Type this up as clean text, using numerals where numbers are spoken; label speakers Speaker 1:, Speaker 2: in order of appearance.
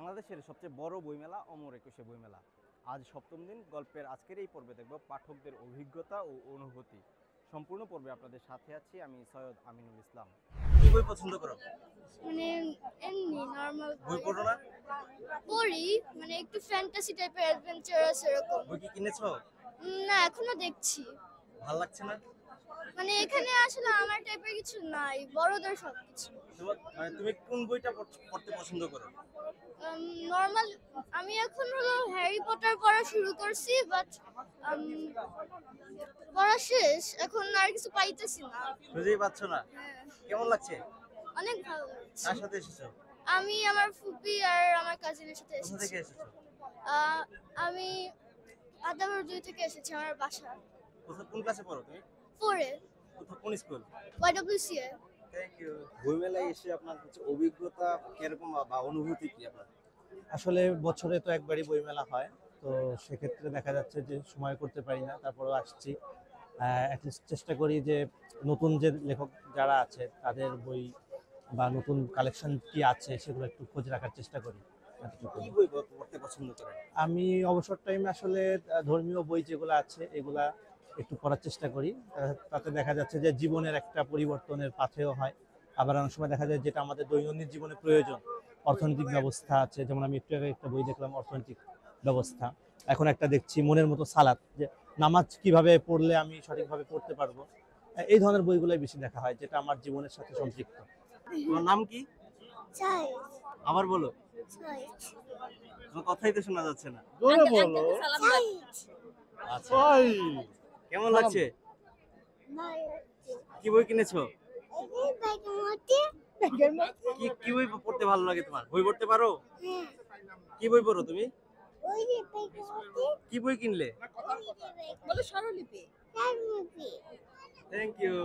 Speaker 1: বাংলাদেশের সবচেয়ে বড় বইমেলা অমর একুশে বইমেলা। আজ সপ্তম দিন। গল্পের আজকের এই পর্বে দেখব পাঠকদের অভিজ্ঞতা ও অনুভূতি। সম্পূর্ণ পর্বে আপনাদের সাথে আছি আমি সৈয়দ আমিনুল ইসলাম। কি বই পছন্দ করো?
Speaker 2: মানে এমনি নরমাল
Speaker 1: বই পড়ো না?
Speaker 2: পড়ি, মানে একটু ফ্যান্টাসি টাইপের অ্যাডভেঞ্চারাস এরকম।
Speaker 1: বই কি কিনেছো?
Speaker 2: না, এখনো দেখছি।
Speaker 1: ভালো লাগছে না?
Speaker 2: মানে এখানে আসলে আমার টাইপের কিছু নাই, বড়দের সবকিছু।
Speaker 1: তুমি কোন বইটা পড়তে পছন্দ করো?
Speaker 2: নরমাল আমি এখন হলো হ্যারি পটার পড়া শুরু করছি, বাট পড়া শেষ, এখন আর কিছু পাইতেছি না।
Speaker 1: খুঁজেই পাচ্ছ না?
Speaker 2: হ্যাঁ,
Speaker 1: কেমন লাগছে?
Speaker 2: অনেক ভালো লাগছে।
Speaker 1: কার সাথে এসেছো?
Speaker 2: আমি আমার ফুপি আর আমার কাজিনের সাথে
Speaker 1: কোথা
Speaker 2: এসেছি।
Speaker 1: থেকে এসেছো?
Speaker 2: আমি আদাবরদুই থেকে এসেছি, আমার বাসা।
Speaker 1: কোন ক্লাসে পড়ো তুমি?
Speaker 2: 4 এ
Speaker 1: কোন স্কুল?
Speaker 2: YWCA।
Speaker 1: Thank you. বইমেলায় এসে আপনার অভিজ্ঞতা কিরকম বা অনুভূতি কি আপনার?
Speaker 3: আসলে বছরে তো একবারই বইমেলা হয়, তো সেক্ষেত্রে দেখা যাচ্ছে যে সময় করতে পারি না, তারপরেও আসছি। অ্যাটলিস্ট চেষ্টা করি যে নতুন যে লেখক যারা আছে তাদের বই বা নতুন কালেকশন কি আছে সেগুলো একটু খোঁজ রাখার চেষ্টা করি। এতটুকু।
Speaker 1: কি বই পড়তে পছন্দ করেন?
Speaker 3: আমি অবসর টাইমে আসলে ধর্মীয় বই যেগুলো আছে এগুলা একটু পড়ার চেষ্টা করি। তাতে দেখা যাচ্ছে যে জীবনের একটা পরিবর্তনের পাথেয় হয়। আবার অনেক সময় দেখা যায় যেটা আমাদের দৈনন্দিন জীবনে প্রয়োজন, অর্থনৈতিক ব্যবস্থা আছে, যেমন আমি একটু আগে একটা বই দেখলাম অর্থনৈতিক ব্যবস্থা। এখন একটা দেখছি মনের মতো সালাত, যে নামাজ কিভাবে পড়লে আমি সঠিকভাবে পড়তে পারবো। এই ধরনের বইগুলোই বেশি দেখা হয় যেটা আমার জীবনের সাথে সম্পৃক্ত।
Speaker 1: তোমার নাম কি?
Speaker 2: চাই
Speaker 1: আবার বলো।
Speaker 2: চাই
Speaker 1: তোমার কথাই তো শোনা যাচ্ছে না।
Speaker 3: জোরে বলো।
Speaker 1: আচ্ছা, কেমন লাগছে? কি বই কিনেছো? কি বই পড়তে ভালো লাগে তোমার? বই পড়তে পারো? কি বই পড়ো তুমি? কি বই কিনলে?
Speaker 2: বলো স্বরলিপি।
Speaker 1: Thank you.